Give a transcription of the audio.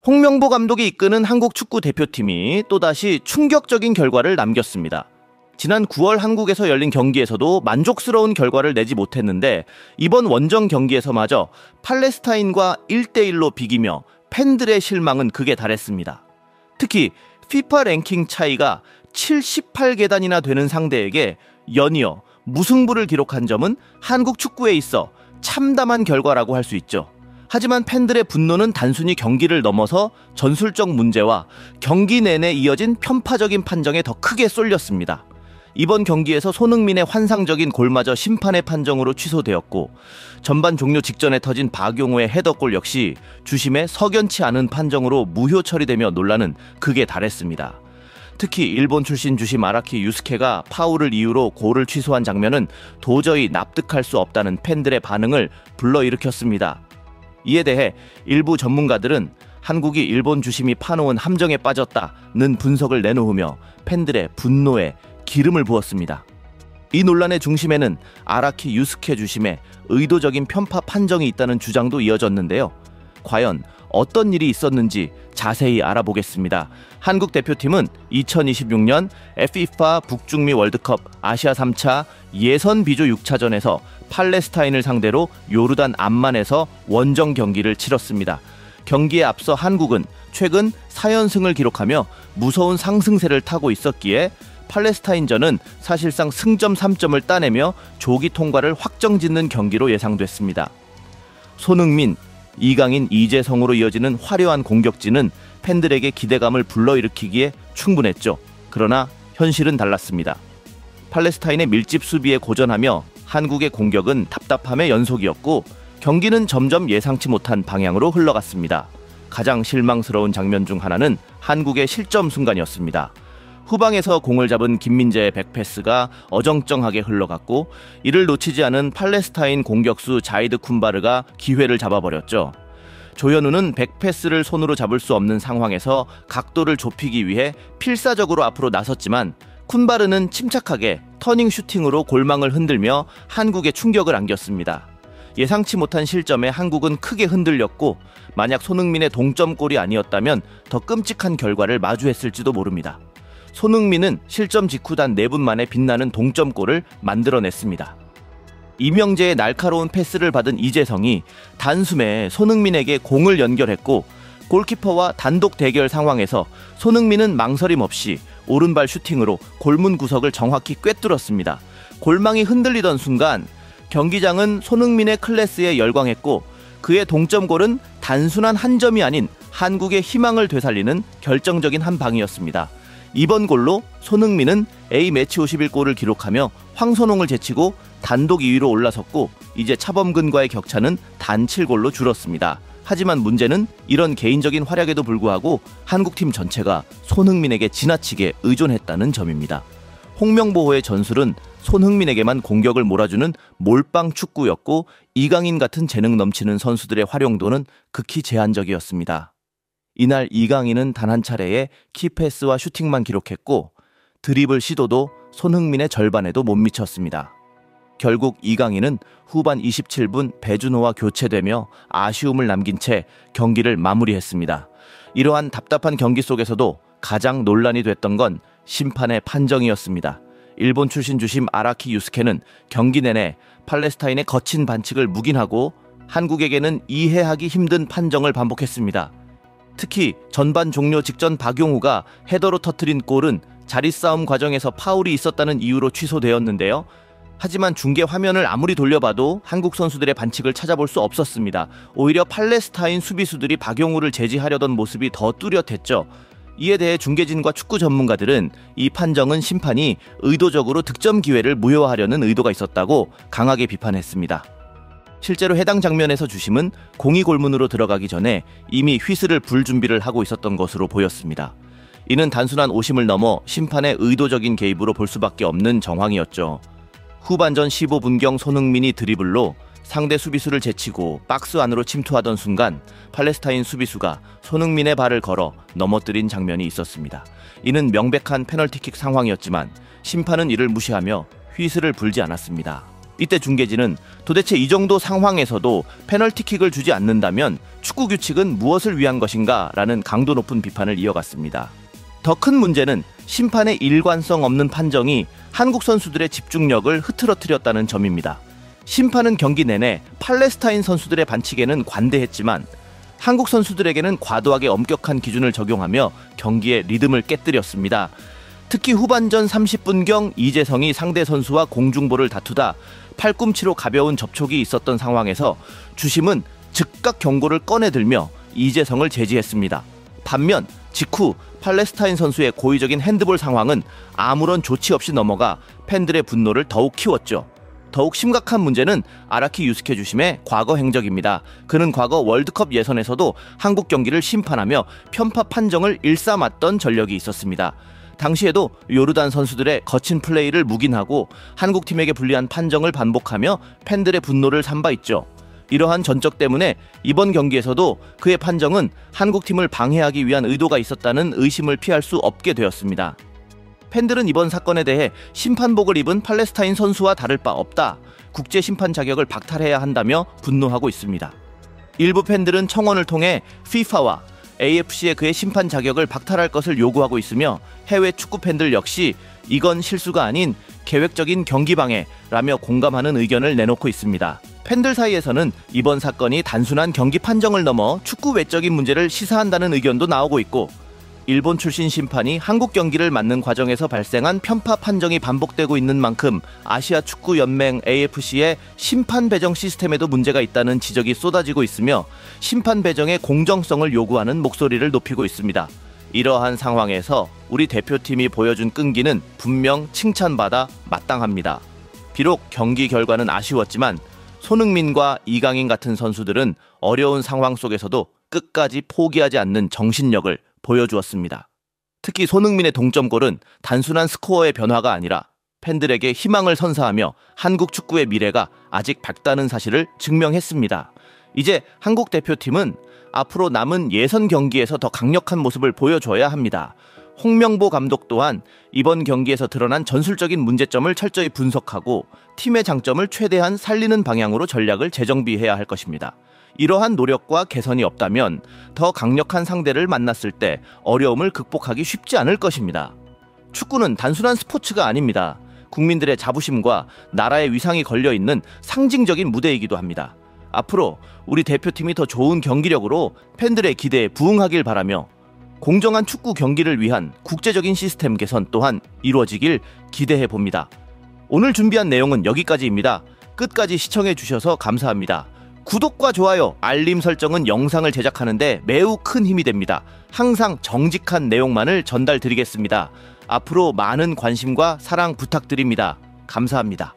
홍명보 감독이 이끄는 한국 축구 대표팀이 또다시 충격적인 결과를 남겼습니다. 지난 9월 한국에서 열린 경기에서도 만족스러운 결과를 내지 못했는데 이번 원정 경기에서마저 팔레스타인과 1대1로 비기며 팬들의 실망은 극에 달했습니다. 특히 FIFA 랭킹 차이가 78계단이나 되는 상대에게 연이어 무승부를 기록한 점은 한국 축구에 있어 참담한 결과라고 할 수 있죠. 하지만 팬들의 분노는 단순히 경기를 넘어서 전술적 문제와 경기 내내 이어진 편파적인 판정에 더 크게 쏠렸습니다. 이번 경기에서 손흥민의 환상적인 골마저 심판의 판정으로 취소되었고 전반 종료 직전에 터진 박용호의 헤더골 역시 주심의 석연치 않은 판정으로 무효 처리되며 논란은 극에 달했습니다. 특히 일본 출신 주심 아라키 유스케가 파울을 이유로 골을 취소한 장면은 도저히 납득할 수 없다는 팬들의 반응을 불러일으켰습니다. 이에 대해 일부 전문가들은 한국이 일본 주심이 파놓은 함정에 빠졌다는 분석을 내놓으며 팬들의 분노에 기름을 부었습니다. 이 논란의 중심에는 아라키 유스케 주심의 의도적인 편파 판정이 있다는 주장도 이어졌는데요. 과연 어떤 일이 있었는지 자세히 알아보겠습니다. 한국 대표팀은 2026년 FIFA 북중미 월드컵 아시아 3차 예선 비조 6차전에서 팔레스타인을 상대로 요르단 암만에서 원정 경기를 치렀습니다. 경기에 앞서 한국은 최근 4연승을 기록하며 무서운 상승세를 타고 있었기에 팔레스타인전은 사실상 승점 3점을 따내며 조기 통과를 확정짓는 경기로 예상됐습니다. 손흥민, 이강인, 이재성으로 이어지는 화려한 공격진은 팬들에게 기대감을 불러일으키기에 충분했죠. 그러나 현실은 달랐습니다. 팔레스타인의 밀집 수비에 고전하며 한국의 공격은 답답함의 연속이었고 경기는 점점 예상치 못한 방향으로 흘러갔습니다. 가장 실망스러운 장면 중 하나는 한국의 실점 순간이었습니다. 후방에서 공을 잡은 김민재의 백패스가 어정쩡하게 흘러갔고 이를 놓치지 않은 팔레스타인 공격수 자이드 쿤바르가 기회를 잡아버렸죠. 조현우는 백패스를 손으로 잡을 수 없는 상황에서 각도를 좁히기 위해 필사적으로 앞으로 나섰지만 쿤바르는 침착하게 터닝 슈팅으로 골망을 흔들며 한국에 충격을 안겼습니다. 예상치 못한 실점에 한국은 크게 흔들렸고 만약 손흥민의 동점골이 아니었다면 더 끔찍한 결과를 마주했을지도 모릅니다. 손흥민은 실점 직후 단 4분 만에 빛나는 동점골을 만들어냈습니다. 이명재의 날카로운 패스를 받은 이재성이 단숨에 손흥민에게 공을 연결했고 골키퍼와 단독 대결 상황에서 손흥민은 망설임 없이 오른발 슈팅으로 골문 구석을 정확히 꿰뚫었습니다. 골망이 흔들리던 순간 경기장은 손흥민의 클래스에 열광했고 그의 동점골은 단순한 한 점이 아닌 한국의 희망을 되살리는 결정적인 한 방이었습니다. 이번 골로 손흥민은 A매치 51골을 기록하며 황선홍을 제치고 단독 2위로 올라섰고 이제 차범근과의 격차는 단 7골로 줄었습니다. 하지만 문제는 이런 개인적인 활약에도 불구하고 한국팀 전체가 손흥민에게 지나치게 의존했다는 점입니다. 홍명보호의 전술은 손흥민에게만 공격을 몰아주는 몰빵 축구였고 이강인 같은 재능 넘치는 선수들의 활용도는 극히 제한적이었습니다. 이날 이강인은 단 한 차례의 키패스와 슈팅만 기록했고 드리블 시도도 손흥민의 절반에도 못 미쳤습니다. 결국 이강인은 후반 27분 배준호와 교체되며 아쉬움을 남긴 채 경기를 마무리했습니다. 이러한 답답한 경기 속에서도 가장 논란이 됐던 건 심판의 판정이었습니다. 일본 출신 주심 아라키 유스케는 경기 내내 팔레스타인의 거친 반칙을 묵인하고 한국에게는 이해하기 힘든 판정을 반복했습니다. 특히 전반 종료 직전 박용우가 헤더로 터뜨린 골은 자리싸움 과정에서 파울이 있었다는 이유로 취소되었는데요. 하지만 중계 화면을 아무리 돌려봐도 한국 선수들의 반칙을 찾아볼 수 없었습니다. 오히려 팔레스타인 수비수들이 박용우를 제지하려던 모습이 더 뚜렷했죠. 이에 대해 중계진과 축구 전문가들은 이 판정은 심판이 의도적으로 득점 기회를 무효화하려는 의도가 있었다고 강하게 비판했습니다. 실제로 해당 장면에서 주심은 공이 골문으로 들어가기 전에 이미 휘슬을 불 준비를 하고 있었던 것으로 보였습니다. 이는 단순한 오심을 넘어 심판의 의도적인 개입으로 볼 수밖에 없는 정황이었죠. 후반전 15분경 손흥민이 드리블로 상대 수비수를 제치고 박스 안으로 침투하던 순간 팔레스타인 수비수가 손흥민의 발을 걸어 넘어뜨린 장면이 있었습니다. 이는 명백한 페널티킥 상황이었지만 심판은 이를 무시하며 휘슬을 불지 않았습니다. 이때 중계진은 도대체 이 정도 상황에서도 페널티킥을 주지 않는다면 축구 규칙은 무엇을 위한 것인가 라는 강도 높은 비판을 이어갔습니다. 더 큰 문제는 심판의 일관성 없는 판정이 한국 선수들의 집중력을 흐트러뜨렸다는 점입니다. 심판은 경기 내내 팔레스타인 선수들의 반칙에는 관대했지만 한국 선수들에게는 과도하게 엄격한 기준을 적용하며 경기의 리듬을 깨뜨렸습니다. 특히 후반전 30분경 이재성이 상대 선수와 공중볼을 다투다 팔꿈치로 가벼운 접촉이 있었던 상황에서 주심은 즉각 경고를 꺼내들며 이재성을 제지했습니다. 반면 직후 팔레스타인 선수의 고의적인 핸드볼 상황은 아무런 조치 없이 넘어가 팬들의 분노를 더욱 키웠죠. 더욱 심각한 문제는 아라키 유스케 주심의 과거 행적입니다. 그는 과거 월드컵 예선에서도 한국 경기를 심판하며 편파 판정을 일삼았던 전력이 있었습니다. 당시에도 요르단 선수들의 거친 플레이를 묵인하고 한국팀에게 불리한 판정을 반복하며 팬들의 분노를 산 바 있죠. 이러한 전적 때문에 이번 경기에서도 그의 판정은 한국팀을 방해하기 위한 의도가 있었다는 의심을 피할 수 없게 되었습니다. 팬들은 이번 사건에 대해 심판복을 입은 팔레스타인 선수와 다를 바 없다, 국제심판 자격을 박탈해야 한다며 분노하고 있습니다. 일부 팬들은 청원을 통해 FIFA와 AFC에 그의 심판 자격을 박탈할 것을 요구하고 있으며 해외 축구 팬들 역시 이건 실수가 아닌 계획적인 경기 방해라며 공감하는 의견을 내놓고 있습니다. 팬들 사이에서는 이번 사건이 단순한 경기 판정을 넘어 축구 외적인 문제를 시사한다는 의견도 나오고 있고, 일본 출신 심판이 한국 경기를 맡는 과정에서 발생한 편파 판정이 반복되고 있는 만큼 아시아 축구 연맹 AFC의 심판 배정 시스템에도 문제가 있다는 지적이 쏟아지고 있으며 심판 배정의 공정성을 요구하는 목소리를 높이고 있습니다. 이러한 상황에서 우리 대표팀이 보여준 끈기는 분명 칭찬받아 마땅합니다. 비록 경기 결과는 아쉬웠지만 손흥민과 이강인 같은 선수들은 어려운 상황 속에서도 끝까지 포기하지 않는 정신력을 보여주었습니다. 특히 손흥민의 동점골은 단순한 스코어의 변화가 아니라 팬들에게 희망을 선사하며 한국 축구의 미래가 아직 밝다는 사실을 증명했습니다. 이제 한국 대표팀은 앞으로 남은 예선 경기에서 더 강력한 모습을 보여줘야 합니다. 홍명보 감독 또한 이번 경기에서 드러난 전술적인 문제점을 철저히 분석하고 팀의 장점을 최대한 살리는 방향으로 전략을 재정비해야 할 것입니다. 이러한 노력과 개선이 없다면 더 강력한 상대를 만났을 때 어려움을 극복하기 쉽지 않을 것입니다. 축구는 단순한 스포츠가 아닙니다. 국민들의 자부심과 나라의 위상이 걸려있는 상징적인 무대이기도 합니다. 앞으로 우리 대표팀이 더 좋은 경기력으로 팬들의 기대에 부응하길 바라며 공정한 축구 경기를 위한 국제적인 시스템 개선 또한 이루어지길 기대해 봅니다. 오늘 준비한 내용은 여기까지입니다. 끝까지 시청해 주셔서 감사합니다. 구독과 좋아요, 알림 설정은 영상을 제작하는데 매우 큰 힘이 됩니다. 항상 정직한 내용만을 전달드리겠습니다. 앞으로 많은 관심과 사랑 부탁드립니다. 감사합니다.